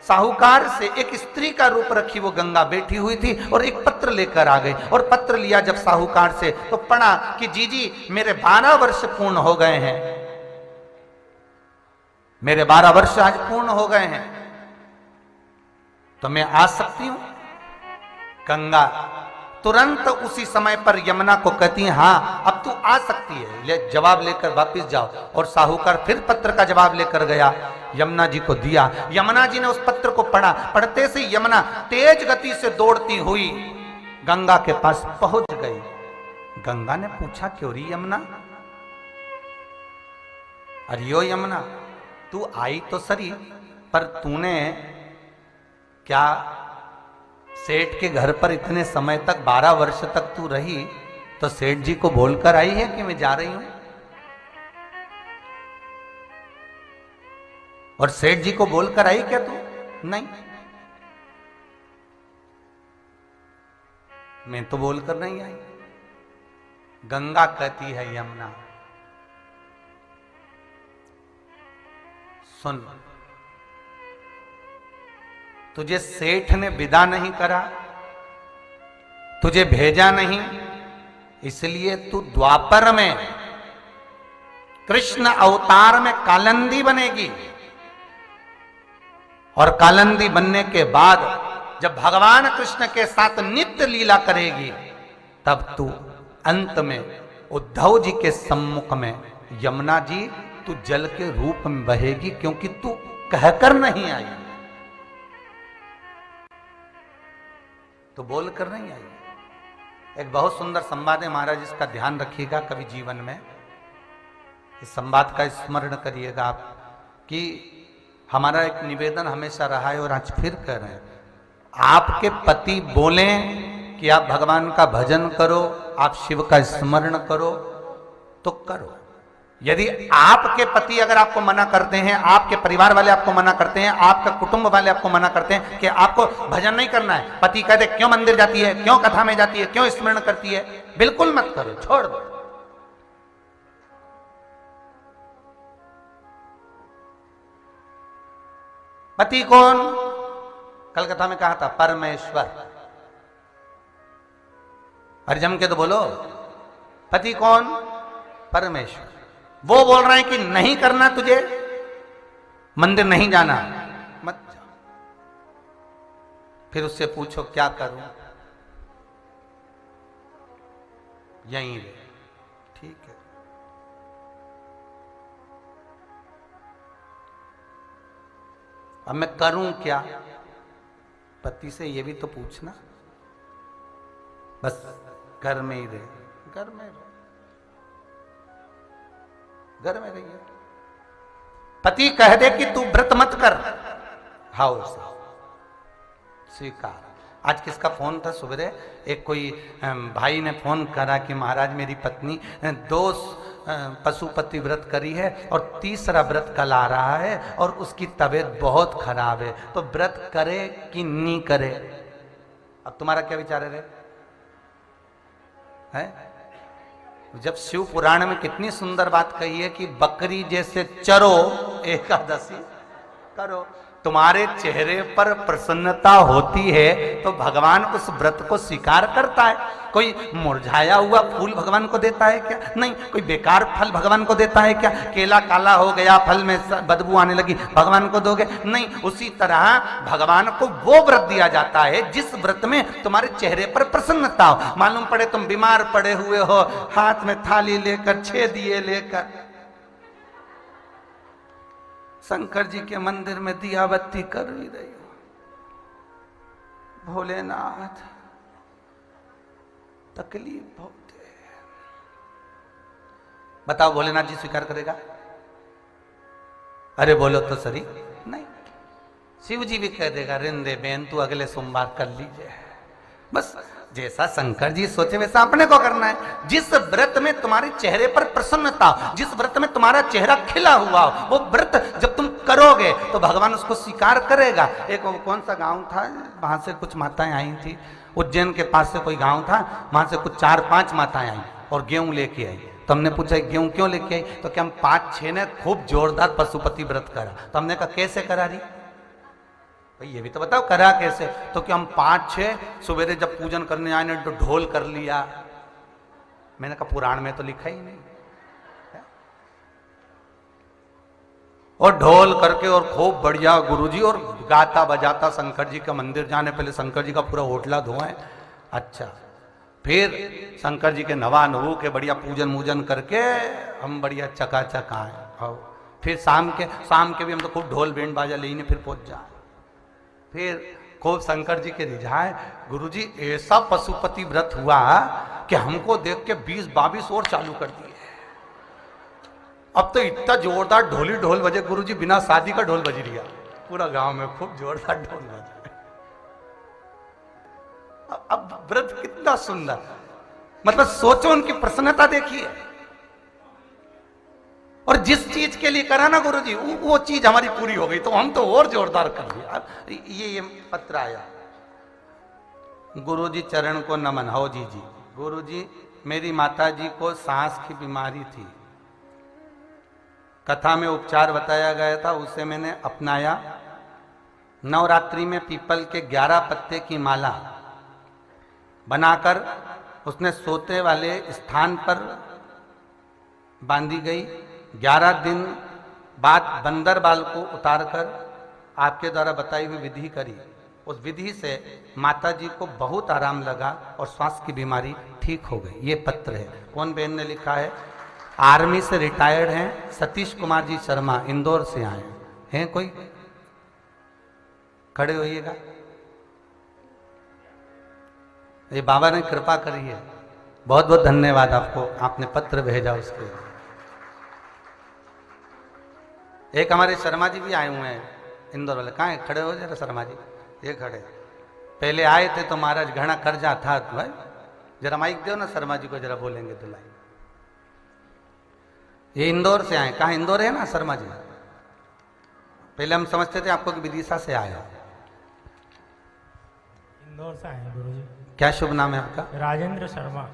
साहूकार से एक स्त्री का रूप रखी वो गंगा बैठी हुई थी और एक पत्र लेकर आ गई। और पत्र लिया जब साहूकार से तो पढ़ा कि जी मेरे 12 वर्ष पूर्ण हो गए हैं, मेरे 12 वर्ष आज पूर्ण हो गए हैं, तो मैं आ सकती हूं। गंगा तुरंत उसी समय पर यमुना को कहती है हाँ अब तू आ सकती है, जवाब लेकर वापस जाओ। और साहूकार फिर पत्र का जवाब लेकर गया, यमुना जी को दिया। यमुना जी ने उस पत्र को पढ़ा, पढ़ते से यमुना तेज गति से दौड़ती हुई गंगा के पास पहुंच गई। गंगा ने पूछा क्यों री यमुना, अरियो यमुना तू आई तो सरी, पर तूने क्या सेठ के घर पर इतने समय तक 12 वर्ष तक तू रही तो सेठ जी को बोलकर आई है कि मैं जा रही हूं? और सेठ जी को बोलकर आई क्या तू? नहीं, मैं तो बोलकर नहीं आई। गंगा कहती है यमुना सुन, तुझे सेठ ने विदा नहीं करा, तुझे भेजा नहीं, इसलिए तू द्वापर में कृष्ण अवतार में कालंदी बनेगी। और कालंदी बनने के बाद जब भगवान कृष्ण के साथ नित्य लीला करेगी तब तू अंत में उद्धव जी के सम्मुख में यमुना जी तू जल के रूप में बहेगी, क्योंकि तू कहकर नहीं आई, तो बोलकर नहीं आई। एक बहुत सुंदर संवाद है महाराज, इसका ध्यान रखिएगा कभी जीवन में, इस संवाद का स्मरण करिएगा आप कि हमारा एक निवेदन हमेशा रहा है और आज फिर कह रहे हैं, आपके पति बोलें कि आप भगवान का भजन करो, आप शिव का स्मरण करो तो करो। यदि आपके पति अगर आपको मना करते हैं, आपके परिवार वाले आपको मना करते हैं, आपका कुटुंब वाले आपको मना करते हैं कि आपको भजन नहीं करना है, पति कहते क्यों मंदिर जाती है, क्यों कथा में जाती है, क्यों स्मरण करती है, बिल्कुल मत करो, छोड़ दो। पति कौन? कल कथा में कहा था परमेश्वर। अरे जम के तो बोलो, पति कौन? परमेश्वर। वो बोल रहे हैं कि नहीं करना तुझे, मंदिर नहीं जाना, मत जाओ। फिर उससे पूछो क्या करूं, यहीं रहे, ठीक है। अब मैं करूं क्या? पति से ये भी तो पूछना। बस घर में ही रहे, घर में रहे, घर में रहिए। पति कह दे कि तू व्रत मत कर, हाउ से स्वीकार। आज किसका फोन था सुबह, एक कोई भाई ने फोन करा कि महाराज मेरी पत्नी 2 पशुपति व्रत करी है और 3रा व्रत कल आ रहा है और उसकी तबीयत बहुत खराब है, तो व्रत करे कि नहीं करे? अब तुम्हारा क्या विचार है? जब शिव पुराण में कितनी सुंदर बात कही है कि बकरी जैसे चरो एकादशी करो। तुम्हारे चेहरे पर प्रसन्नता होती है तो भगवान उस व्रत को स्वीकार करता है। कोई मुरझाया हुआ फूल भगवान को देता है क्या? नहीं। कोई बेकार फल भगवान को देता है क्या? केला काला हो गया, फल में बदबू आने लगी, भगवान को दोगे? नहीं। उसी तरह भगवान को वो व्रत दिया जाता है जिस व्रत में तुम्हारे चेहरे पर प्रसन्नता हो। मालूम पड़े तुम बीमार पड़े हुए हो, हाथ में थाली लेकर 6 दिए लेकर शंकर जी के मंदिर में दिया बत्ती कर भी रही हो, भोलेनाथ तकलीफ बहुत है। बताओ भोलेनाथ जी स्वीकार करेगा? अरे बोलो तो सही। नहीं। शिव जी भी कह देगा रिंदे बेन तू अगले सोमवार कर लीजिए। बस जैसा शंकर जी सोचे वैसा अपने को करना है। जिस व्रत में तुम्हारे चेहरे पर प्रसन्नता हो, जिस व्रत में तुम्हारा चेहरा खिला हुआ हो, वो व्रत जब तुम करोगे तो भगवान उसको स्वीकार करेगा। एक कौन सा गांव था, वहां से कुछ माताएं आई थी, उज्जैन के पास से कोई गांव था, वहां से कुछ 4-5 माताएं आई और गेहूं लेके आई। तो हमने पूछा गेहूं क्यों लेके आई? तो क्या हम 5-6 ने खूब जोरदार पशुपति व्रत करा। तो हमने कहा कैसे करा रही? भाई ये भी तो बताओ करा कैसे? तो कि हम 5-6 सवेरे जब पूजन करने आए तो ढोल कर लिया। मैंने कहा पुराण में तो लिखा ही नहीं। और ढोल करके और खूब बढ़िया गुरुजी और गाता बजाता शंकर जी का मंदिर जाने पहले शंकर जी का पूरा होटला धोएं। अच्छा, फिर शंकर जी के नवा नवू के बढ़िया पूजन मूजन करके हम बढ़िया चकाचक आए। और फिर शाम के भी हम तो खूब ढोल बैंड बाजा लेने फिर पहुंच जाए। फिर खूब शंकर जी के रिझाए। गुरुजी ऐसा पशुपति व्रत हुआ कि हमको देख के 20-22 और चालू कर दिए। अब तो इतना जोरदार ढोल बजे गुरुजी, बिना शादी का ढोल बज रिया पूरा गांव में, खूब जोरदार ढोल बजे। अब व्रत कितना सुंदर, मतलब सोचो उनकी प्रसन्नता देखिए। और जिस चीज के लिए करा ना गुरुजी वो चीज हमारी पूरी हो गई, तो हम तो और जोरदार कर दिया। अब ये पत्र आया, गुरुजी चरण को नमन। हो जी। गुरुजी मेरी माता जी को सांस की बीमारी थी, कथा में उपचार बताया गया था, उसे मैंने अपनाया। नवरात्रि में पीपल के 11 पत्ते की माला बनाकर उसने सोते वाले स्थान पर बांधी गई। 11 दिन बाद बंदर बाल को उतारकर आपके द्वारा बताई हुई विधि करी। उस विधि से माता जी को बहुत आराम लगा और श्वास की बीमारी ठीक हो गई। ये पत्र है, कौन बहन ने लिखा है? आर्मी से रिटायर्ड हैं सतीश कुमार जी शर्मा, इंदौर से आए हैं। कोई खड़े होइएगा। ये बाबा ने कृपा करी है, बहुत बहुत धन्यवाद आपको, आपने पत्र भेजा उसके। एक हमारे शर्मा जी भी आए हुए हैं इंदौर वाले। कहाँ है? खड़े हो जरा शर्मा जी, ये खड़े। पहले आए थे तो महाराज घना कर्जा था भाई, जरा माइक दो ना शर्मा जी को, जरा बोलेंगे तो लाई। ये इंदौर से आए। कहाँ इंदौर है ना शर्मा जी? पहले हम समझते थे आपको कि विदिशा से आए हो। इंदौर से आए गुरुजी। क्या शुभ नाम है आपका? राजेंद्र शर्मा।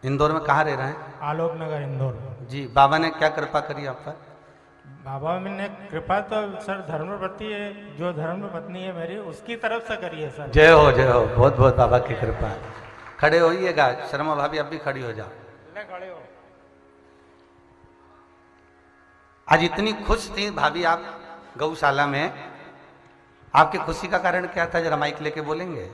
इंदौर में कहाँ रह रहे हैं? आलोक नगर इंदौर। जी, बाबा ने क्या कृपा करी आप पर? बाबा ने कृपा तो सर धर्मपत्नी है, जो धर्म पत्नी है मेरी उसकी तरफ से करी है सर। जय हो जय हो, बहुत बहुत बाबा की कृपा है। खड़े होइएगा शर्मा भाभी, अब भी खड़ी हो जाओ। खड़े हो। आज इतनी खुश थी भाभी आप गौशाला में, आपकी खुशी का कारण क्या था? जरा माइक लेके बोलेंगे।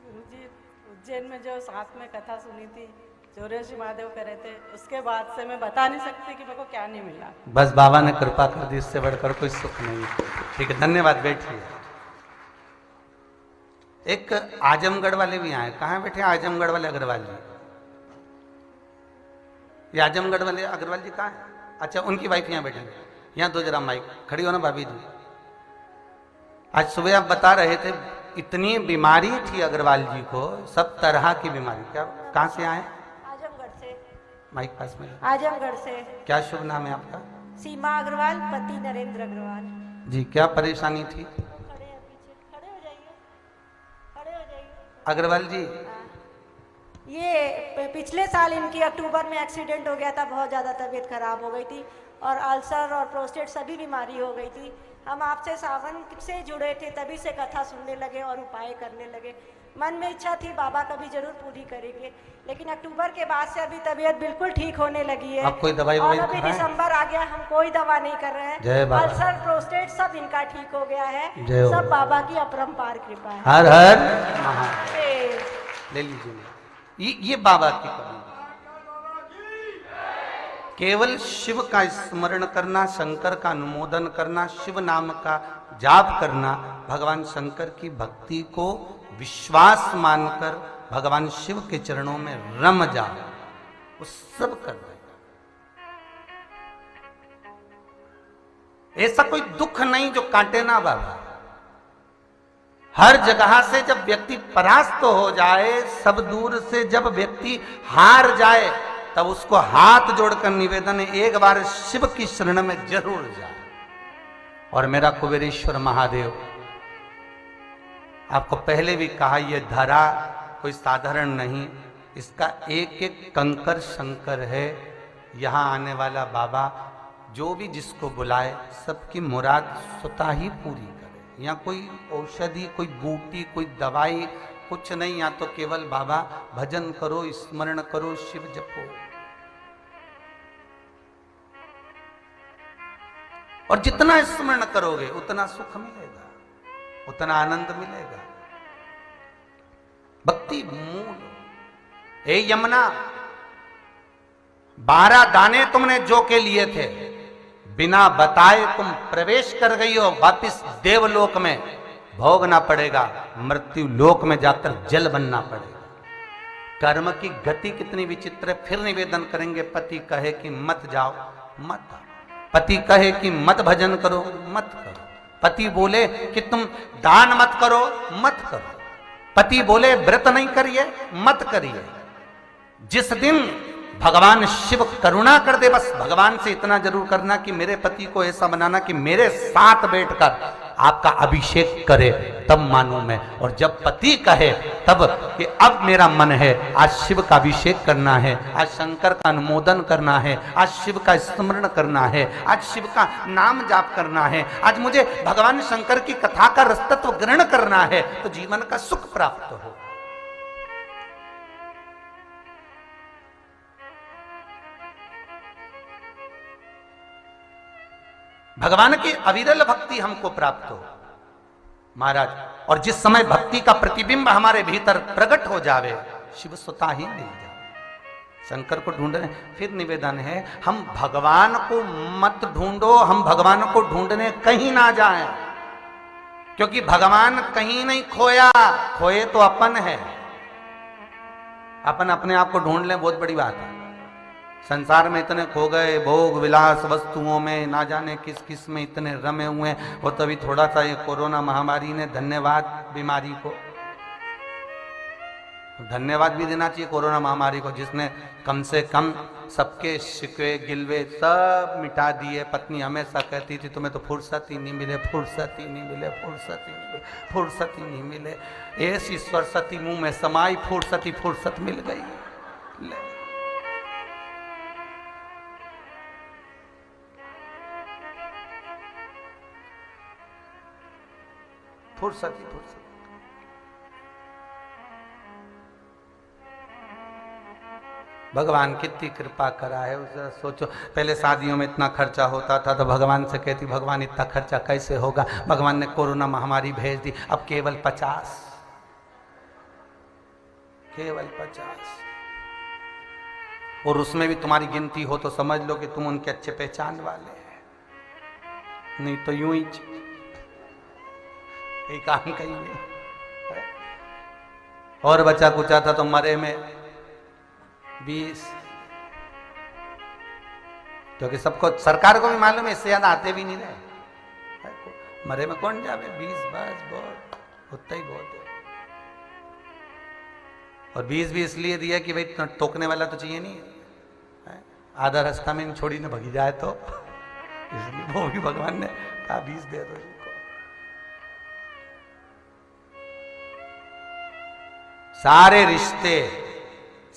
गुरुजी उज्जैन में जो साथ में कथा सुनी थी, जोरेशी महादेव करे थे, उसके बाद से मैं बता नहीं सकती कि मेरे को क्या नहीं मिला। बस बाबा ने कृपा कर दी, इससे बढ़कर कोई सुख नहीं। ठीक है, धन्यवाद, बैठिए। एक आजमगढ़ वाले भी आए। कहाँ बैठे आजमगढ़ वाले अग्रवाल जी? ये आजमगढ़ वाले अग्रवाल जी कहाँ है? अच्छा, उनकी वाइफ यहाँ बैठे। यहाँ दो जरा माइक, खड़ी हो ना भाभी जी। आज सुबह आप बता रहे थे इतनी बीमारी थी अग्रवाल जी को, सब तरह की बीमारी। क्या, कहाँ से आए? आजमगढ़ से। माइक पास में। आजमगढ़ से। क्या शुभ नाम है आपका? सीमा अग्रवाल, पति नरेंद्र अग्रवाल। जी, क्या परेशानी थी? खड़े हैं पीछे, खड़े हो जाइए, खड़े हो जाइए। अग्रवाल जी, ये पिछले साल इनकी अक्टूबर में एक्सीडेंट हो गया था, बहुत ज़्यादा तबीयत खराब हो गई थी और अल्सर और प्रोस्टेट सभी बीमारी हो गई थी। हम आपसे सावन से जुड़े थे, तभी से कथा सुनने लगे और उपाय करने लगे। मन में इच्छा थी बाबा कभी जरूर पूरी करेंगे, लेकिन अक्टूबर के बाद से अभी तबीयत बिल्कुल ठीक होने लगी है। आप कोई दवाई और अभी दिसंबर आ गया, हम कोई दवा नहीं कर रहे हैं। अल्सर प्रोस्टेट सब इनका ठीक हो गया है, सब बाबा की अपरंपार कृपा है। हर हर महादेव। ले लीजिए, ये बाबा की कृपा। केवल शिव का स्मरण करना, शंकर का अनुमोदन करना, शिव नाम का जाप करना, भगवान शंकर की भक्ति को विश्वास मानकर भगवान शिव के चरणों में रम जाओ, वो सब कर देगा। ऐसा कोई दुख नहीं जो काटे ना बाबा। हर जगह से जब व्यक्ति परास्त हो जाए, सब दूर से जब व्यक्ति हार जाए, तब उसको हाथ जोड़कर निवेदन है, एक बार शिव की शरण में जरूर जाए। और मेरा कुबेरेश्वर महादेव, आपको पहले भी कहा, यह धरा कोई साधारण नहीं, इसका एक एक कंकर शंकर है। यहां आने वाला बाबा जो भी जिसको बुलाए सबकी मुराद स्वतः ही पूरी करे। यहाँ कोई औषधि, कोई बूटी, कोई दवाई कुछ नहीं। यहाँ तो केवल बाबा भजन करो, स्मरण करो, शिव जपो। और जितना स्मरण करोगे उतना सुख मिलेगा, उतना आनंद मिलेगा। भक्ति मूल। हे यमुना, 12 दाने तुमने जो के लिए थे, बिना बताए तुम प्रवेश कर गई हो। वापिस देवलोक में भोगना पड़ेगा, मृत्यु लोक में जाकर जल बनना पड़ेगा। कर्म की गति कितनी विचित्र है। फिर निवेदन करेंगे, पति कहे कि मत जाओ, मत आओ। पति कहे कि मत भजन करो, मत करो। पति बोले कि तुम दान मत करो, मत करो। पति बोले व्रत नहीं करिए, मत करिए। जिस दिन भगवान शिव करुणा कर दे, बस भगवान से इतना जरूर करना कि मेरे पति को ऐसा बनाना कि मेरे साथ बैठकर आपका अभिषेक करे, तब मानूं मैं। और जब पति कहे तब कि अब मेरा मन है आज शिव का अभिषेक करना है, आज शंकर का अनुमोदन करना है, आज शिव का स्मरण करना है, आज शिव का नाम जाप करना है, आज मुझे भगवान शंकर की कथा का रसतत्व ग्रहण करना है, तो जीवन का सुख प्राप्त हो। भगवान की अविरल भक्ति हमको प्राप्त हो महाराज। और जिस समय भक्ति का प्रतिबिंब हमारे भीतर प्रकट हो जावे, शिव स्वतः ही मिल जाए। शंकर को ढूंढ रहे, फिर निवेदन है हम भगवान को मत ढूंढो, हम भगवान को ढूंढने कहीं ना जाएं, क्योंकि भगवान कहीं नहीं खोया, खोए तो अपन है। अपन अपने आप को ढूंढ लें, बहुत बड़ी बात है। संसार में इतने खो गए, भोग विलास वस्तुओं में, ना जाने किस किस में इतने रमे हुए। वो तभी थोड़ा सा ये कोरोना महामारी ने, धन्यवाद बीमारी को, धन्यवाद भी देना चाहिए कोरोना महामारी को, जिसने कम से कम सबके शिकवे गिलवे सब मिटा दिए। पत्नी हमेशा कहती थी तुम्हें तो फुर्सत ही नहीं मिले, फुर्सत ही नहीं मिले, फुर्सत ही नहीं मिले, फुर्सत ही नहीं मिले। ऐसी सरस्वती मुंह में समाई, फुर्सत ही फुर्सत मिल गई। ले। फुर्सत ही फुर्सत। भगवान कितनी कृपा करा है, उसे सोचो। पहले शादियों में इतना खर्चा होता था तो भगवान से कहती भगवान इतना खर्चा कैसे होगा। भगवान ने कोरोना महामारी भेज दी, अब केवल 50, केवल 50। और उसमें भी तुम्हारी गिनती हो तो समझ लो कि तुम उनके अच्छे पहचान वाले हैं, नहीं तो यूं ही यही काम करेंगे। और बचा कुचा था तो मरे में 20, क्योंकि सबको, सरकार को भी मालूम है इससे ज्यादा आते भी नहीं रहे। मरे में कौन जावे, 20 बस बहुत, उतना ही बहुत है। और 20 भी इसलिए दिया कि भाई टोकने वाला तो चाहिए नहीं, आधा रास्ता में छोड़ी ने भगी जाए तो, इसलिए वो भी भगवान ने कहा 20 दे दो इनको। सारे रिश्ते,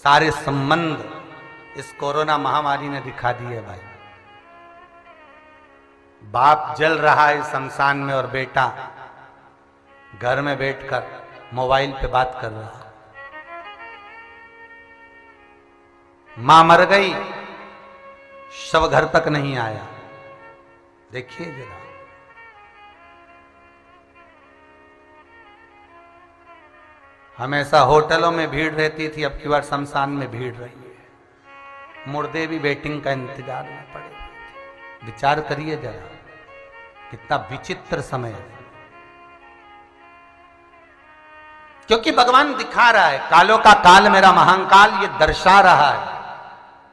सारे संबंध इस कोरोना महामारी ने दिखा दिए भाई। बाप जल रहा है शमशान में और बेटा घर में बैठकर मोबाइल पे बात कर रहा है। मां मर गई, शव घर तक नहीं आया। देखिए जरा, हमेशा होटलों में भीड़ रहती थी, अब की बार शमशान में भीड़ रही है। मुर्दे भी वेटिंग का इंतजार में पड़े थे। विचार करिए जरा, कितना विचित्र समय है। क्योंकि भगवान दिखा रहा है, कालों का काल मेरा महाकाल ये दर्शा रहा है।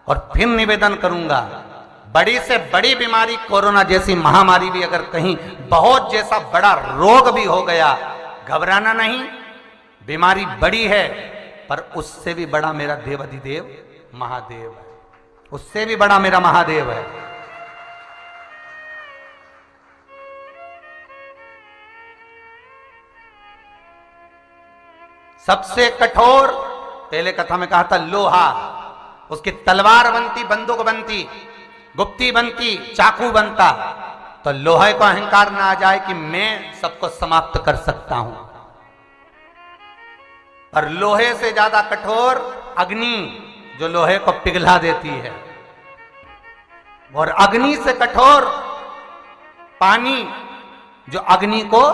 और फिर निवेदन करूंगा, बड़ी से बड़ी बीमारी कोरोना जैसी महामारी भी अगर कहीं बहुत जैसा बड़ा रोग भी हो गया, घबराना नहीं। बीमारी बड़ी है, पर उससे भी बड़ा मेरा देवाधिदेव महादेव है, उससे भी बड़ा मेरा महादेव है। सबसे कठोर, पहले कथा में कहा था लोहा, उसकी तलवार बनती, बंदूक बनती, गुप्ती बनती, चाकू बनता, तो लोहे को अहंकार ना आ जाए कि मैं सबको समाप्त कर सकता हूं। पर लोहे से ज्यादा कठोर अग्नि जो लोहे को पिघला देती है, और अग्नि से कठोर पानी जो अग्नि को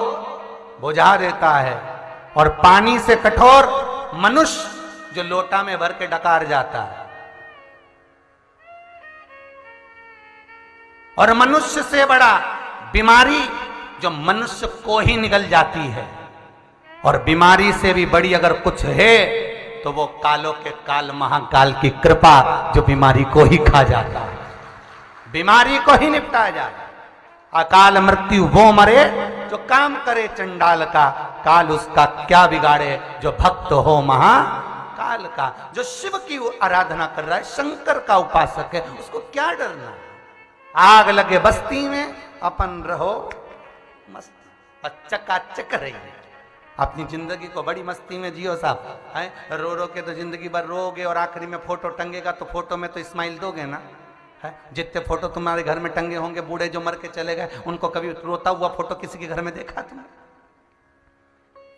बुझा देता है, और पानी से कठोर मनुष्य जो लोटा में भर के डकार जाता है, और मनुष्य से बड़ा बीमारी जो मनुष्य को ही निगल जाती है, और बीमारी से भी बड़ी अगर कुछ है तो वो कालों के काल महाकाल की कृपा जो बीमारी को ही खा जाता है, बीमारी को ही निपटा जाए। अकाल मृत्यु वो मरे जो काम करे चंडाल का, काल उसका क्या बिगाड़े जो भक्त हो महाकाल का। जो शिव की आराधना कर रहा है, शंकर का उपासक है, उसको क्या डरना। आग लगे बस्ती में अपन रहो मस्त, चकाचक रहिए, अपनी जिंदगी को बड़ी मस्ती में जियो साहब। है रो रो के तो जिंदगी भर रोगे, और आखिरी में फोटो टंगेगा तो फोटो में तो स्माइल दोगे ना। है जितने फोटो तुम्हारे घर में टंगे होंगे, बूढ़े जो मर के चले गए, उनको कभी रोता हुआ फोटो किसी के घर में देखा तुमने?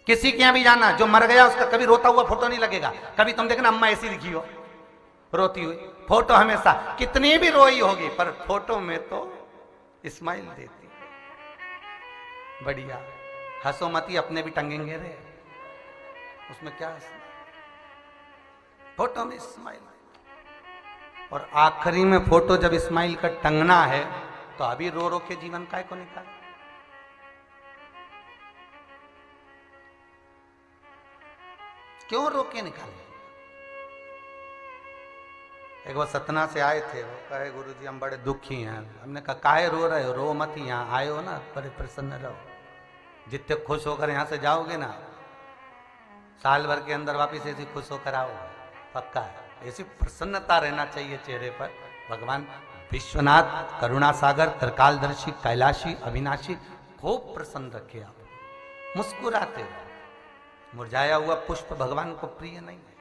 किसी के यहां भी जाना जो मर गया उसका कभी रोता हुआ फोटो नहीं लगेगा। कभी तुम देखना अम्मा ऐसी दिखी हो रोती हुई, फोटो हमेशा कितनी भी रोई होगी पर फोटो में तो स्माइल देती। बढ़िया, हंसो मती, अपने भी टंगेंगे रे, उसमें क्या हंसना, फोटो में स्माइल। और आखिरी में फोटो जब स्माइल का टंगना है तो अभी रो रो के जीवन काय को निकाल। क्यों रो के निकाले? एक बार सतना से आए थे, वो कहे गुरुजी हम बड़े दुखी हैं। हमने कहा काहे रो रहे हो? रो मत, यहाँ आए हो ना, बड़े प्रसन्न रहो। जितने खुश होकर यहाँ से जाओगे ना, साल भर के अंदर वापिस ऐसी खुश होकर आओगे, पक्का है। ऐसी प्रसन्नता रहना चाहिए चेहरे पर। भगवान विश्वनाथ करुणा सागर त्रिकालदर्शी कैलाशी अविनाशी खूब प्रसन्न रखे आप, मुस्कुराते रहो। मुरझाया हुआ पुष्प भगवान को प्रिय नहीं है।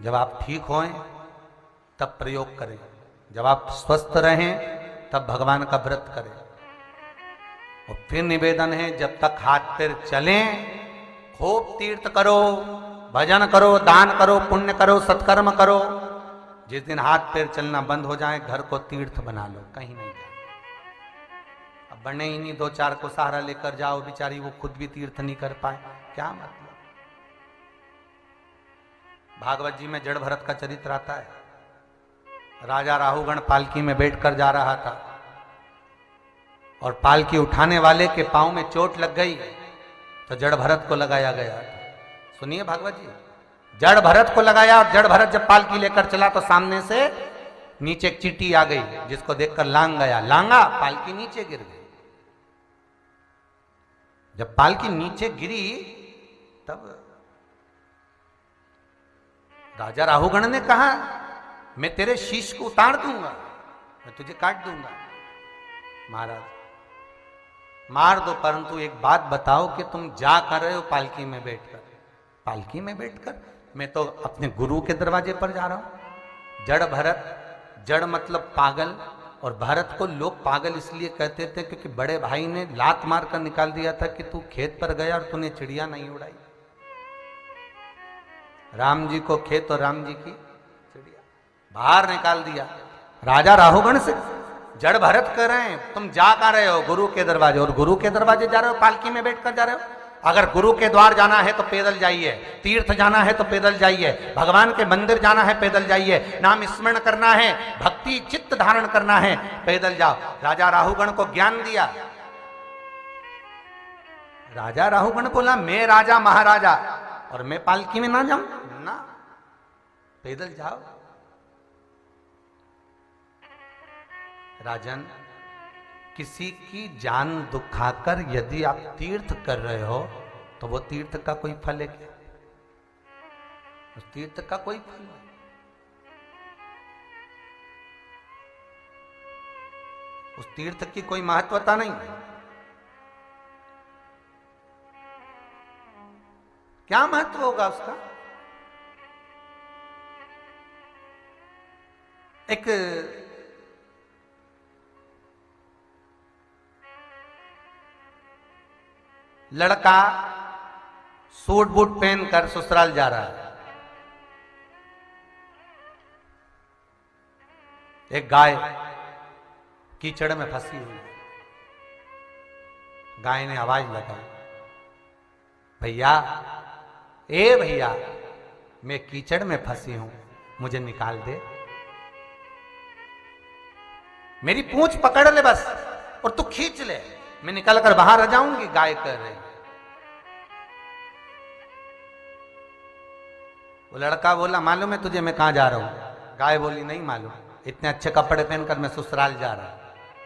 जब आप ठीक हों तब प्रयोग करें, जब आप स्वस्थ रहें तब भगवान का व्रत करें। और फिर निवेदन है, जब तक हाथ पैर चलें खूब तीर्थ करो, भजन करो, दान करो, पुण्य करो, सत्कर्म करो। जिस दिन हाथ पैर चलना बंद हो जाए, घर को तीर्थ बना लो, कहीं नहीं जाओ। अब बने ही नहीं, दो चार को सहारा लेकर जाओ, बेचारी वो खुद भी तीर्थ नहीं कर पाए, क्या मतलब। भागवत जी में जड़ भरत का चरित्र आता है। राजा राहुगण पालकी में बैठकर जा रहा था, और पालकी उठाने वाले के पांव में चोट लग गई तो जड़ भरत को लगाया गया। सुनिए भागवत जी, जड़ भरत को लगाया, और जड़ भरत जब पालकी लेकर चला तो सामने से नीचे एक चींटी आ गई, जिसको देखकर लांग गया, लांगा, पालकी नीचे गिर गई। जब पालकी नीचे गिरी तब राजा राहुगण ने कहा मैं तेरे शीश को उतार दूंगा, मैं तुझे काट दूंगा। महाराज मार दो, परंतु एक बात बताओ कि तुम जा कर रहे हो पालकी में बैठकर? पालकी में बैठकर? मैं तो अपने गुरु के दरवाजे पर जा रहा हूं। जड़ भरत, जड़ मतलब पागल, और भरत को लोग पागल इसलिए कहते थे क्योंकि बड़े भाई ने लात मार कर निकाल दिया था कि तू खेत पर गया और तूने चिड़िया नहीं उड़ाई। राम जी को खेत और राम जी की चिड़िया, बाहर निकाल दिया। राजा राहुगण से जड़ भरत कह रहे हैं तुम जा कर रहे हो गुरु के दरवाजे, और गुरु के दरवाजे जा रहे हो, पालकी में बैठकर जा रहे हो। अगर गुरु के द्वार जाना है तो पैदल जाइए, तीर्थ जाना है तो पैदल जाइए, भगवान के मंदिर जाना है पैदल जाइए, नाम स्मरण करना है, भक्ति चित्त धारण करना है, पैदल जाओ। राजा राहुगण को ज्ञान दिया। राजा राहुगण बोला मैं राजा महाराजा और मैं पालकी में ना जाऊं ना, पैदल जाओ। राजन, किसी की जान दुखाकर यदि आप तीर्थ कर रहे हो तो वो तीर्थ का कोई फल है क्या? उस तीर्थ का कोई फल नहीं। उस तीर्थ की कोई महत्वता नहीं। क्या महत्व होगा उसका? एक लड़का सूट बूट पहनकर ससुराल जा रहा है। एक गाय कीचड़ में फंसी हुई है। गाय ने आवाज लगाई, भैया, ए भैया, मैं कीचड़ में फंसी हूं, मुझे निकाल दे। मेरी पूंछ पकड़ ले बस और तू खींच ले, मैं निकल कर बाहर आ जाऊंगी। गाय कर रही। वो लड़का बोला, मालूम है तुझे मैं कहां जा रहा हूं? गाय बोली, नहीं मालूम, इतने अच्छे कपड़े पहनकर मैं ससुराल जा रहा हूं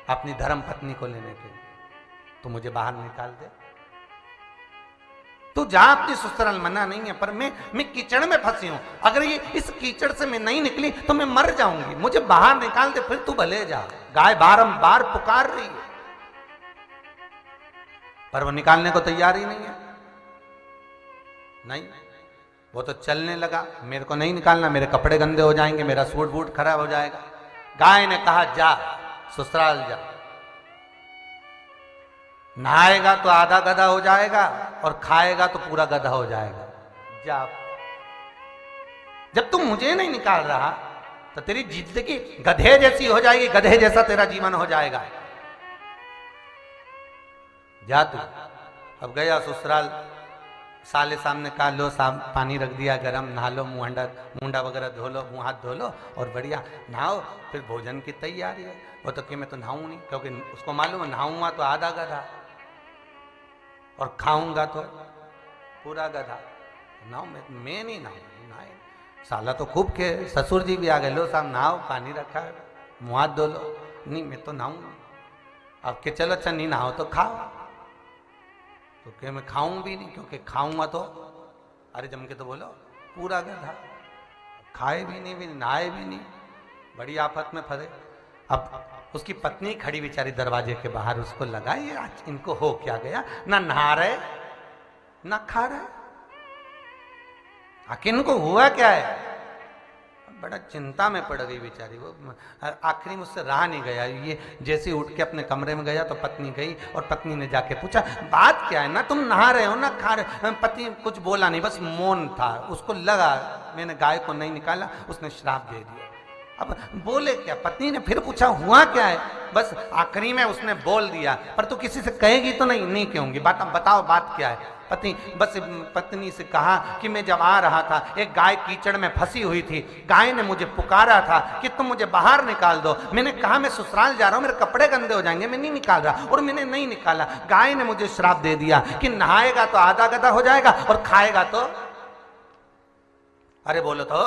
अपनी धर्म पत्नी को लेने के लिए, तो मुझे बाहर निकाल दे। तू जा अपनी ससुराल, मना नहीं है, पर मैं कीचड़ में फंसी हूं। अगर ये इस कीचड़ से मैं नहीं निकली तो मैं मर जाऊंगी, मुझे बाहर निकाल दे, फिर तू भले जा। गाय बारंबार पुकार रही है, पर वो निकालने को तैयार ही नहीं है। नहीं, वो तो चलने लगा, मेरे को नहीं निकालना, मेरे कपड़े गंदे हो जाएंगे, मेरा सूट बूट खराब हो जाएगा। गाय ने कहा, जा ससुराल जा, नहाएगा तो आधा गधा हो जाएगा और खाएगा तो पूरा गधा हो जाएगा। जा, जब तुम मुझे नहीं निकाल रहा तो तेरी जिंदगी गधे जैसी हो जाएगी, गधे जैसा तेरा जीवन हो जाएगा। जा तू। अब गया ससुराल, साले सामने कहा, लो साहब पानी रख दिया गरम, नहा लो, मुंडा वगैरह धो लो, मुंह हाथ धो लो और बढ़िया नहाओ, फिर भोजन की तैयारी है। वो तो कि मैं तो नहाऊं नहीं, क्योंकि उसको मालूम है नहाऊंगा तो आधा गधा और खाऊंगा तो पूरा गधा। नहाओ, मैं नहीं नहाऊं। नहाए साला तो खूब के, ससुर जी भी आ गए, लो साहब नहाओ, पानी रखा है, मुंह हाथ धो लो। नहीं, मैं तो नहाऊंगा। अब के चलो, अच्छा नहीं नहाओ तो खाओ। तो क्या मैं खाऊं भी नहीं, क्योंकि खाऊंगा तो, अरे जम के तो बोलो, पूरा गधा। खाए भी नहीं, भी नहाए भी नहीं, बड़ी आफत में फंसे। अब उसकी पत्नी खड़ी बेचारी दरवाजे के बाहर, उसको लगा ये आज इनको हो क्या गया, ना नहा रहे ना खा रहे, आखिर इनको हुआ क्या है। बड़ा चिंता में पड़ गई बेचारी वो। आखिरी मुझसे रहा नहीं गया, ये जैसे उठ के अपने कमरे में गया तो पत्नी गई और पत्नी ने जाके पूछा, बात क्या है, ना तुम नहा रहे हो ना खा रहे। पति कुछ बोला नहीं, बस मौन था। उसको लगा मैंने गाय को नहीं निकाला, उसने श्राप दे दिया। अब बोले क्या, पत्नी ने फिर पूछा हुआ क्या है, बस आखिरी में उसने बोल दिया, पर तू किसी से कहेगी तो नहीं? नहीं कहूंगी। बताओ बात क्या है। पत्नी से कहा कि मैं जब आ रहा था, एक गाय कीचड़ में फंसी हुई थी, गाय ने मुझे पुकारा था कि तुम मुझे बाहर निकाल दो। मैंने कहा मैं ससुराल जा रहा हूं, मेरे कपड़े गंदे हो जाएंगे, मैं नहीं निकाल रहा, और मैंने नहीं निकाला। गाय ने मुझे श्राप दे दिया कि नहाएगा तो आधा गधा हो जाएगा और खाएगा तो, अरे बोलो तो,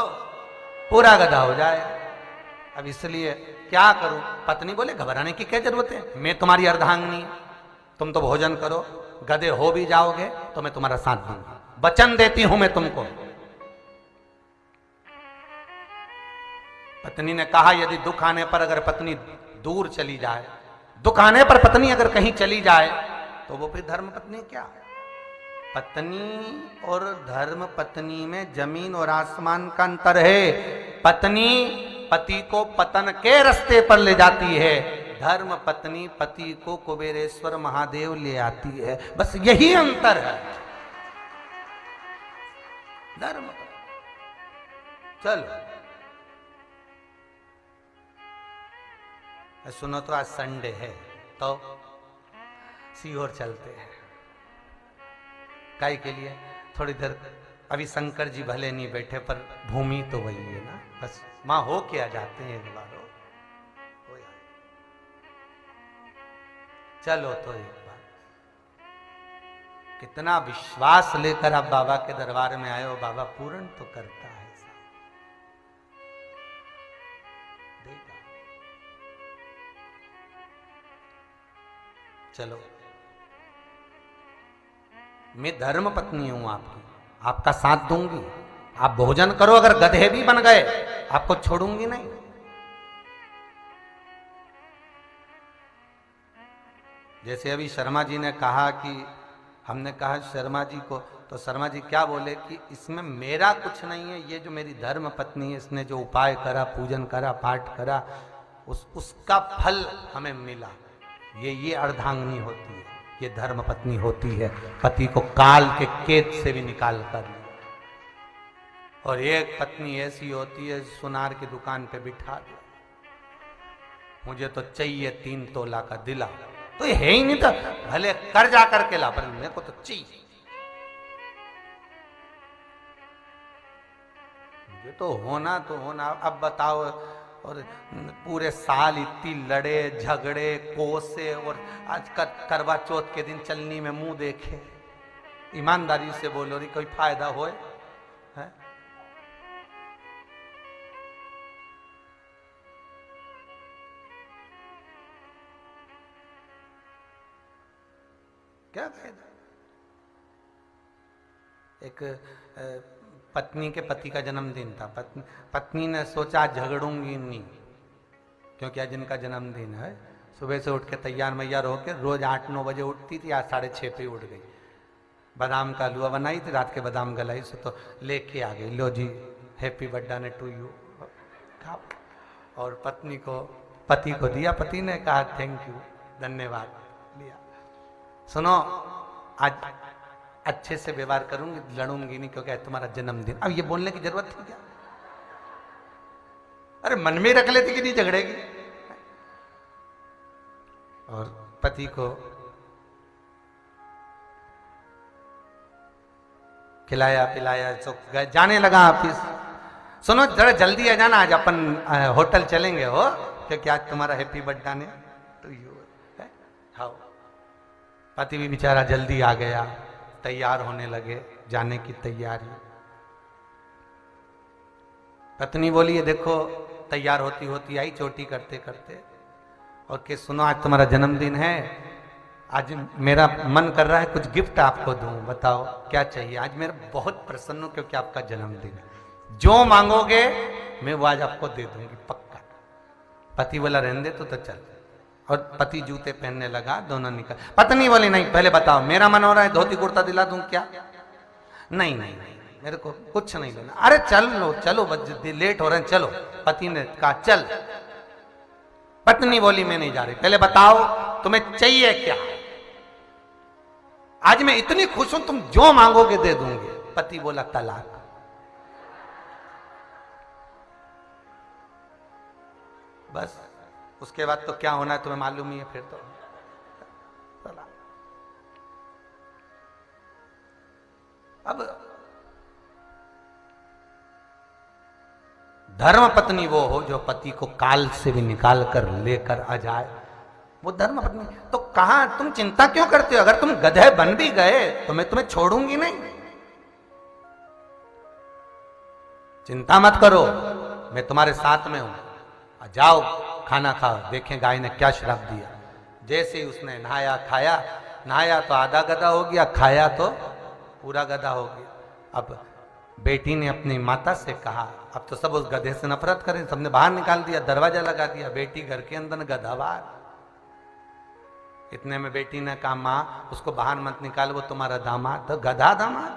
पूरा गधा हो जाएगा। अब इसलिए क्या करूं? पत्नी बोले, घबराने की क्या जरूरत है, मैं तुम्हारी अर्धांगिनी, तुम तो भोजन करो, गधे हो भी जाओगे तो मैं तुम्हारा साथ दूंगा, वचन देती हूं मैं तुमको। पत्नी ने कहा, यदि दुख आने पर अगर पत्नी दूर चली जाए, दुख आने पर पत्नी अगर कहीं चली जाए तो वो फिर धर्म पत्नी क्या है? पत्नी और धर्म पत्नी में जमीन और आसमान का अंतर है। पत्नी पति को पतन के रास्ते पर ले जाती है, धर्म पत्नी पति को कुबेरेश्वर महादेव ले आती है, बस यही अंतर है। धर्म चलो सुनो तो आज संडे है तो सीहोर चलते हैं, काय के लिए थोड़ी देर। अभी शंकर जी भले नहीं बैठे पर भूमि तो वही है ना, बस मां हो के आ जाते हैं एक बार। हो चलो तो एक बार, कितना विश्वास लेकर आप बाबा के दरबार में आए हो, बाबा पूर्ण तो करता है। देखा, चलो मैं धर्म पत्नी हूं आपकी, आपका साथ दूंगी, आप भोजन करो, अगर गधे भी बन गए आपको छोड़ूंगी नहीं। जैसे अभी शर्मा जी ने कहा कि, हमने कहा शर्मा जी को तो शर्मा जी क्या बोले कि इसमें मेरा कुछ नहीं है, ये जो मेरी धर्म पत्नी है इसने जो उपाय करा, पूजन करा, पाठ करा, उसका फल हमें मिला। ये अर्धांगिनी होती है, ये धर्म पत्नी होती है, पति को काल के केत से भी निकाल कर लिया। और एक पत्नी ऐसी होती है सुनार की दुकान पे बिठा दिया, मुझे तो चाहिए 3 तोला का दिला, तो ये है ही नहीं, तो भले कर जा करके ला, पर मेरे को तो चाहिए, मुझे तो होना तो होना। अब बताओ, और पूरे साल इतनी लड़े झगड़े कोसे, और आज करवा चौथ के दिन चलनी में मुंह देखे, ईमानदारी से बोलो रही कोई फायदा होए है? क्या फायदा? एक पत्नी के पति का जन्मदिन था, पत्नी ने सोचा झगड़ूंगी नहीं, क्योंकि आज इनका जन्मदिन है। सुबह से उठ के तैयार मैयार होकर रोज 8-9 बजे उठती थी, आज 6:30 पे उठ गई। बादाम का हलवा बनाई थी, रात के बादाम गलाई से तो लेके आ गई, लो जी हैप्पी बर्थडे टू यू, खाओ। और पति को दिया, पति ने कहा थैंक यू, धन्यवाद, लिया। सुनो, आज अच्छे से व्यवहार करूंगी, लड़ूंगी नहीं, क्योंकि तुम्हारा जन्मदिन। अब ये बोलने की जरूरत थी क्या? अरे मन में रख लेती कि नहीं झगड़ेगी। और पति को खिलाया पिलाया, तो जाने लगा ऑफिस। सुनो जरा जल्दी आ जाना, आज अपन होटल चलेंगे हो, क्योंकि आज तुम्हारा हैप्पी बर्थडे ने टू यू है। हाँ, पति भी बेचारा जल्दी आ गया, तैयार होने लगे, जाने की तैयारी। पत्नी बोली ये देखो तैयार होती होती आई, चोटी करते करते, और कि सुनो आज तुम्हारा जन्मदिन है, आज मेरा मन कर रहा है कुछ गिफ्ट आपको दूं, बताओ क्या चाहिए। आज मेरा बहुत प्रसन्न हूं क्योंकि आपका जन्मदिन है, जो मांगोगे मैं वो आज आपको दे दूंगी पक्का। पति बोला रहने दे तो चल। और पति जूते पहनने लगा, दोनों निकल। पत्नी बोली नहीं पहले बताओ, मेरा मन हो रहा है धोती कुर्ता दिला दूं क्या? नहीं नहीं मेरे को कुछ नहीं लेना। अरे चलो चलो लेट हो रहे हैं, चलो। पति ने कहा चल। पत्नी बोली मैं नहीं जा रही, पहले बताओ तुम्हें चाहिए क्या? आज मैं इतनी खुश हूं, तुम जो मांगोगे दे दूंगी। पति बोला तलाक। बस उसके बाद तो क्या होना है तुम्हें मालूम ही है, फिर तो तलाक। अब धर्म पत्नी वो हो जो पति को काल से भी निकाल कर लेकर आ जाए, वो धर्म पत्नी। तो कहां तुम चिंता क्यों करते हो? अगर तुम गधे बन भी गए तो मैं तुम्हें छोड़ूंगी नहीं, चिंता मत करो, मैं तुम्हारे साथ में हूं। जाओ खाना खाओ, देखें गाय ने क्या श्राप दिया। जैसे ही उसने नहाया खाया, नहाया तो आधा गधा हो गया, खाया तो पूरा गधा हो गया। अब बेटी ने अपनी माता से कहा, अब तो सब उस गधे से नफरत करें, सबने बाहर निकाल दिया, दरवाजा लगा दिया, बेटी घर के अंदर गधा बाहर। इतने में बेटी ने कहा माँ उसको बाहर मत निकाल, वो तुम्हारा दामाद। तो गधा दामाद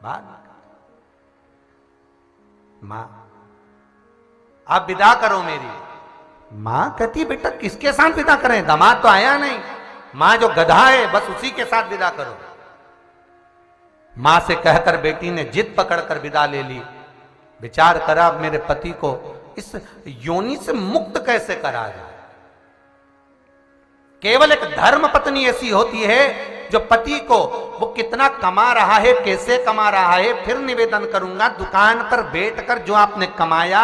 बाहर निकाल। माँ आप विदा करो मेरी। मां कहती बेटा किसके साथ विदा करें, दामाद तो आया नहीं। मां जो गधा है बस उसी के साथ विदा करो। मां से कहकर बेटी ने जिद पकड़कर विदा ले ली। विचार करा मेरे पति को इस योनि से मुक्त कैसे करा जाए। केवल एक धर्म पत्नी ऐसी होती है जो पति को वो कितना कमा रहा है, कैसे कमा रहा है, फिर निवेदन करूंगा दुकान पर बैठकर जो आपने कमाया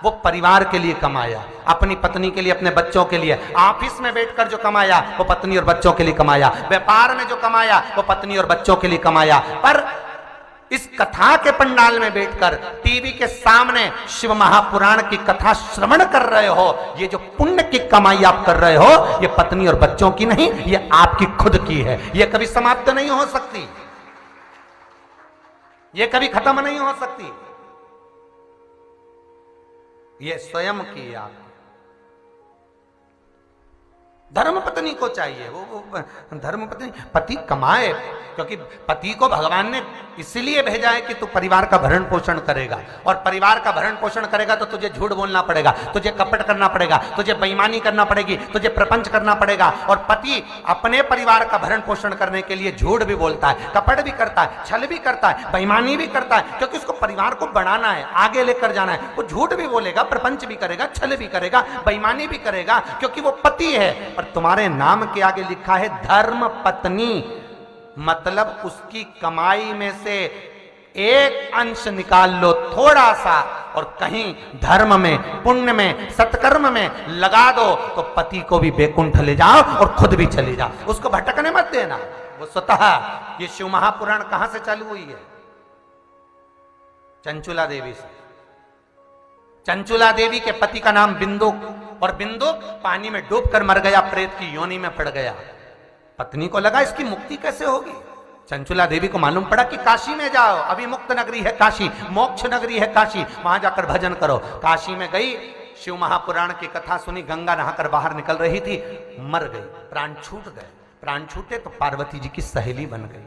वो परिवार के लिए कमाया, अपनी पत्नी के लिए, अपने बच्चों के लिए। ऑफिस में बैठकर जो कमाया वो पत्नी और बच्चों के लिए कमाया, व्यापार में जो कमाया वो पत्नी और बच्चों के लिए कमाया। पर इस कथा के पंडाल में बैठकर टीवी के सामने शिव महापुराण की कथा श्रवण कर रहे हो, ये जो पुण्य की कमाई आप कर रहे हो ये पत्नी और बच्चों की नहीं, ये आपकी खुद की है। ये कभी समाप्त नहीं हो सकती, ये कभी खत्म नहीं हो सकती, ये स्वयं की आप। धर्म पत्नी पत्नी को चाहिए, वो धर्म पत्नी, पति कमाए, क्योंकि पति को भगवान ने इसलिए भेजा है कि तू परिवार का भरण पोषण करेगा, और परिवार का भरण पोषण करेगा तो तुझे झूठ बोलना पड़ेगा, तुझे कपट करना पड़ेगा, तुझे बेईमानी करना पड़ेगी, तुझे प्रपंच करना पड़ेगा। और पति अपने परिवार का भरण पोषण करने के लिए झूठ भी बोलता है, कपट भी करता है, छल भी करता है, बेईमानी भी करता है, क्योंकि उसको परिवार को बढ़ाना है, आगे लेकर जाना है। वो झूठ भी बोलेगा, प्रपंच भी करेगा, छल भी करेगा, बेईमानी भी करेगा, क्योंकि वो पति है। और तुम्हारे नाम के आगे लिखा है धर्म पत्नी, मतलब उसकी कमाई में से एक अंश निकाल लो थोड़ा सा, और कहीं धर्म में, पुण्य में, सत्कर्म में लगा दो, तो पति को भी बैकुंठ ले जाओ और खुद भी चले जाओ, उसको भटकने मत देना। वो स्वतः, ये शिव महापुराण कहां से चालू हुई है? चंचुला देवी से। चंचुला देवी के पति का नाम बिंदुक, और बिंदुक पानी में डूबकर मर गया, प्रेत की योनि में पड़ गया। पत्नी को लगा इसकी मुक्ति कैसे होगी। चंचुला देवी को मालूम पड़ा कि काशी में जाओ, अभी मुक्त नगरी है काशी, मोक्ष नगरी है काशी, वहां जाकर भजन करो। काशी में गई, शिव महापुराण की कथा सुनी, गंगा नहाकर बाहर निकल रही थी, मर गई, प्राण छूट गए। प्राण छूटे तो पार्वती जी की सहेली बन गई।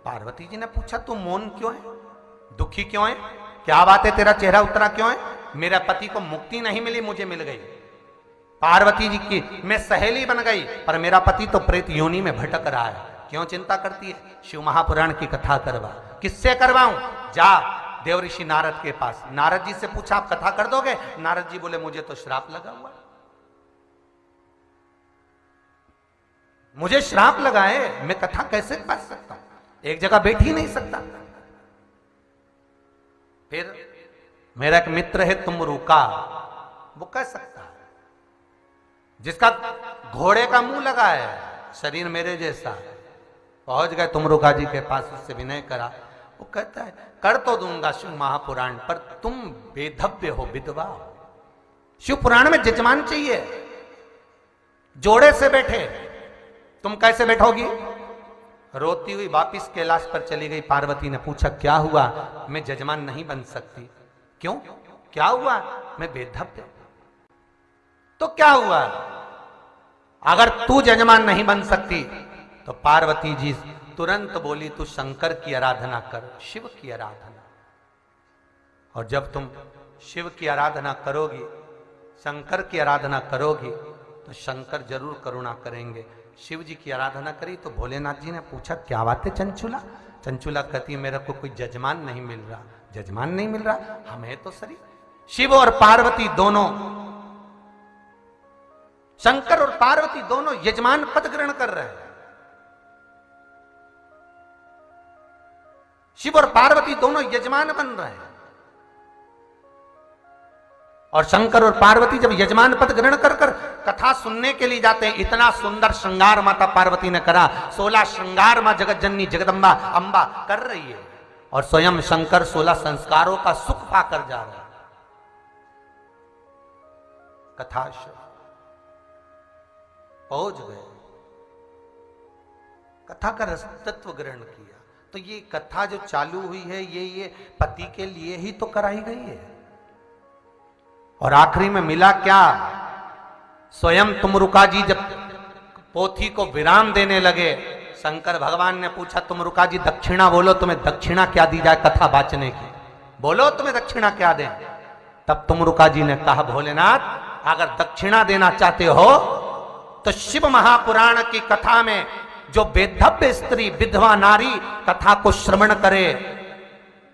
पार्वती जी ने पूछा तू मौन क्यों है, दुखी क्यों है, क्या बात है, तेरा चेहरा उतरा क्यों है? मेरा पति को मुक्ति नहीं मिली, मुझे मिल गई। पार्वती जी की मैं सहेली बन गई, पर मेरा पति तो प्रेत योनि में भटक रहा है। क्यों चिंता करती है? शिव महापुराण की कथा करवा। किससे करवाऊं? जा देवऋषि नारद के पास। नारद जी से पूछा आप कथा कर दोगे? नारद जी बोले मुझे तो श्राप लगा हुआ, मुझे श्राप लगा है, मैं कथा कैसे कर सकता हूं, एक जगह बैठ ही नहीं सकता। फिर मेरा एक मित्र है तुमरुका, वो कह सकता है, जिसका घोड़े का मुंह लगा है, शरीर मेरे जैसा। पहुंच गए तुमरुका जी के पास, उससे विनय करा। वो कहता है कर तो दूंगा शिव महापुराण, पर तुम बेधव्य हो, विधवा। शिव पुराण में जजमान चाहिए, जोड़े से बैठे, तुम कैसे बैठोगी? रोती हुई वापिस कैलाश पर चली गई। पार्वती ने पूछा क्या हुआ? मैं जजमान नहीं बन सकती। क्यों, क्या हुआ? मैं बेधव्य। तो क्या हुआ? अगर तू जजमान नहीं बन सकती तो पार्वती जी तुरंत बोली तू शंकर की आराधना कर, शिव की आराधना। और जब तुम शिव की आराधना करोगी, शंकर की आराधना करोगी, तो शंकर जरूर करुणा करेंगे। शिव जी की आराधना करी तो भोलेनाथ जी ने पूछा क्या बात है चंचुला? चंचुला कहती मेरे को कोई जजमान नहीं मिल रहा। जजमान नहीं मिल रहा? हम है तो सही। शिव और पार्वती दोनों, शंकर और पार्वती दोनों यजमान पद ग्रहण कर रहे हैं। शिव और पार्वती दोनों यजमान बन रहे हैं, और शंकर और पार्वती जब यजमान पद ग्रहण कर कर कथा सुनने के लिए जाते हैं। इतना सुंदर श्रृंगार माता पार्वती ने करा, 16 श्रृंगार मां जगत जननी जगदम्बा अंबा कर रही है, और स्वयं शंकर 16 संस्कारों का सुख पाकर जा रहा है। कथा पहुंच गए, कथा का रसतत्व ग्रहण किया। तो ये कथा जो चालू हुई है, ये पति के लिए ही तो कराई गई है। और आखिरी में मिला क्या? स्वयं तुमरुका जी जब पोथी को विराम देने लगे, शंकर भगवान ने पूछा तुमरुका जी दक्षिणा बोलो, तुम्हें दक्षिणा क्या दी जाए कथा बांचने की, बोलो तुम्हें दक्षिणा क्या दें? तब तुमरुका जी ने कहा भोलेनाथ अगर दक्षिणा देना चाहते हो तो शिव महापुराण की कथा में जो बेधव्य स्त्री विधवा नारी कथा को श्रवण करे,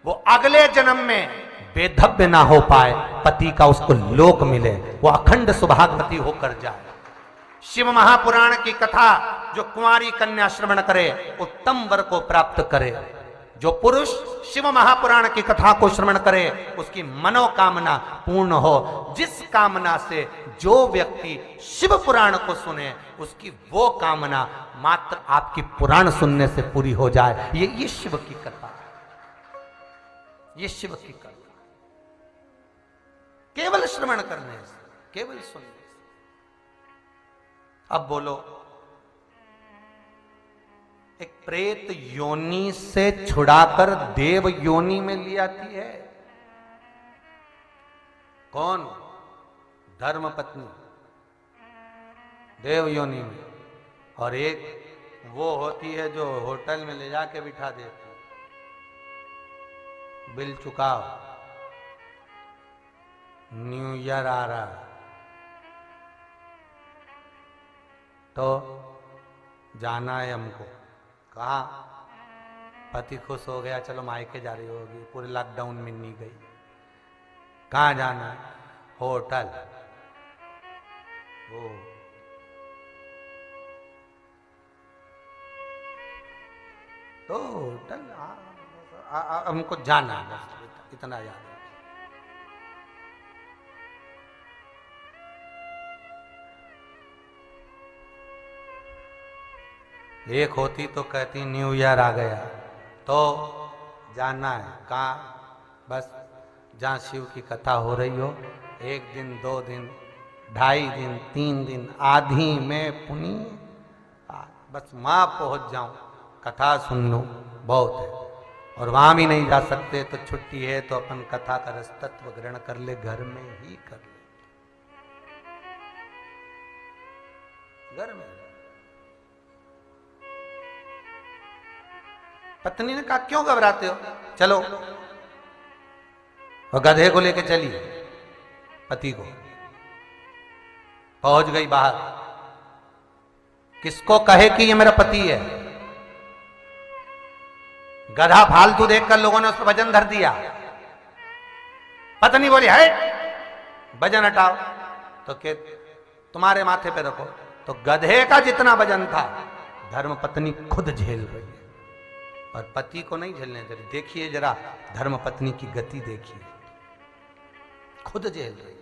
वो अगले जन्म में बेधव्य ना हो पाए, पति का उसको लोक मिले, वो अखंड सौभाग्यवती होकर जाए। शिव महापुराण की कथा जो कुंवारी कन्या श्रवण करे उत्तम वर को प्राप्त करे। जो पुरुष शिव महापुराण की कथा को श्रवण करे उसकी मनोकामना पूर्ण हो। जिस कामना से जो व्यक्ति शिव पुराण को सुने उसकी वो कामना मात्र आपकी पुराण सुनने से पूरी हो जाए। ये शिव की कथा, ये शिव की कथा केवल श्रवण करने से, केवल सुनने से। अब बोलो, एक प्रेत योनि से छुड़ाकर देव योनि में ली आती है कौन? धर्म पत्नी देव योनि में। और एक वो होती है जो होटल में ले जाके बिठा देती, बिल चुकाओ, न्यू ईयर आ रहा, तो जाना है हमको। कहा? पति खुश हो गया, चलो मायके जा रही होगी, पूरे लॉकडाउन में नहीं गई। कहाँ जाना है? होटल। ओ तो होटल हमको जाना है, बस इतना याद है। एक होती तो कहती न्यू ईयर आ गया, तो जाना है। कहाँ? बस जहाँ शिव की कथा हो रही हो, 1 दिन 2 दिन 2.5 दिन 3 दिन आधी में पुनी, बस वहाँ पहुँच जाऊँ, कथा सुन लूँ, बहुत है। और वहाँ भी नहीं जा सकते तो छुट्टी है तो अपन कथा का रस तत्व ग्रहण कर ले, घर में ही कर ले, घर में। पत्नी ने कहा क्यों घबराते हो, चलो। और गधे को लेके चली पति को, पहुंच गई बाहर। किसको कहे कि ये मेरा पति है? गधा फालतू देखकर लोगों ने उस पर वजन धर दिया। पत्नी बोली है वजन हटाओ, तो के तुम्हारे माथे पे रखो। तो गधे का जितना वजन था धर्म पत्नी खुद झेल रही है, और पति को नहीं झेलने दे रही। देखिए जरा धर्म पत्नी की गति देखिए, खुद झेल रही।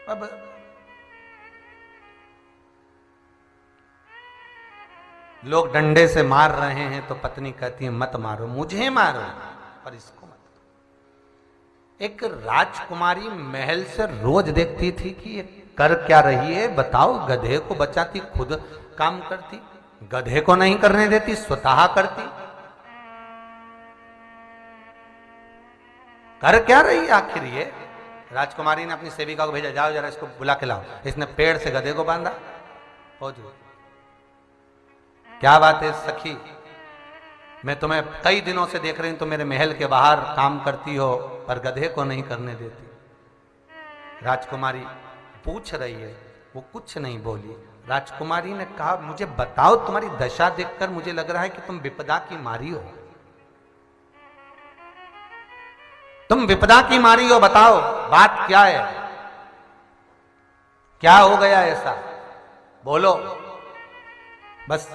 अब लोग डंडे से मार रहे हैं तो पत्नी कहती है मत मारो, मुझे मारो पर इसको मत। एक राजकुमारी महल से रोज देखती थी कि ये कर क्या रही है, बताओ। गधे को बचाती, खुद काम करती, गधे को नहीं करने देती, स्वतः करती। कर क्या रही है आखिर ये? राजकुमारी ने अपनी सेविका को भेजा, जाओ जरा इसको बुला के लाओ। इसने पेड़ से गधे को बांधा, पहुंच गई। क्या बात है सखी, मैं तुम्हें कई दिनों से देख रही हूं, तो मेरे महल के बाहर काम करती हो पर गधे को नहीं करने देती। राजकुमारी पूछ रही है, वो कुछ नहीं बोली। राजकुमारी ने कहा मुझे बताओ, तुम्हारी दशा देखकर मुझे लग रहा है कि तुम विपदा की मारी हो, तुम विपदा की मारी हो, बताओ बात क्या है, क्या हो गया ऐसा, बोलो। बस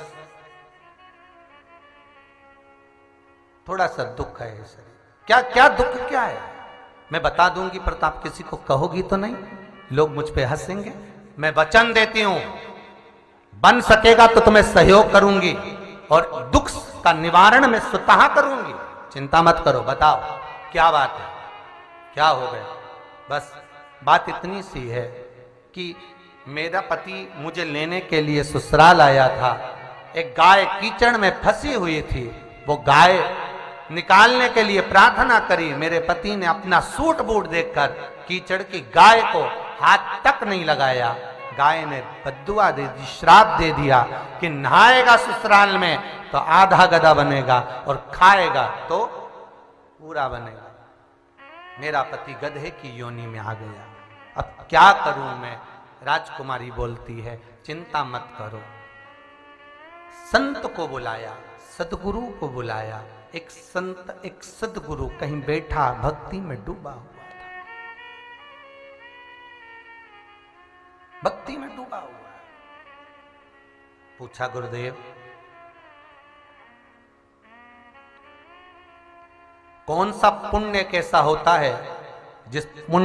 थोड़ा सा दुख है इस शरीर। क्या क्या दुख क्या है? मैं बता दूंगी पर आप किसी को कहोगी तो नहीं, लोग मुझ पे हंसेंगे। मैं वचन देती हूं, बन सकेगा तो तुम्हें सहयोग करूंगी और दुख का निवारण मैं स्वतः करूंगी, चिंता मत करो। बताओ क्या बात है, क्या हो गया? बस बात इतनी सी है कि मेरा पति मुझे लेने के लिए ससुराल आया था। एक गाय कीचड़ में फंसी हुई थी, वो गाय निकालने के लिए प्रार्थना करी। मेरे पति ने अपना सूट बूट देखकर कीचड़ की गाय को हाथ तक नहीं लगाया। गाय ने बद्दुआ दे दी, श्राप दे दिया कि नहाएगा ससुराल में तो आधा गधा बनेगा और खाएगा तो पूरा बनेगा। मेरा पति गधे की योनि में आ गया, अब क्या करूं मैं? राजकुमारी बोलती है चिंता मत करो। संत को बुलाया, सदगुरु को बुलाया। एक संत, एक सदगुरु कहीं बैठा भक्ति में डूबा हुआ था, भक्ति में डूबा हुआ। पूछा गुरुदेव कौन सा पुण्य कैसा होता है जिस पुण्य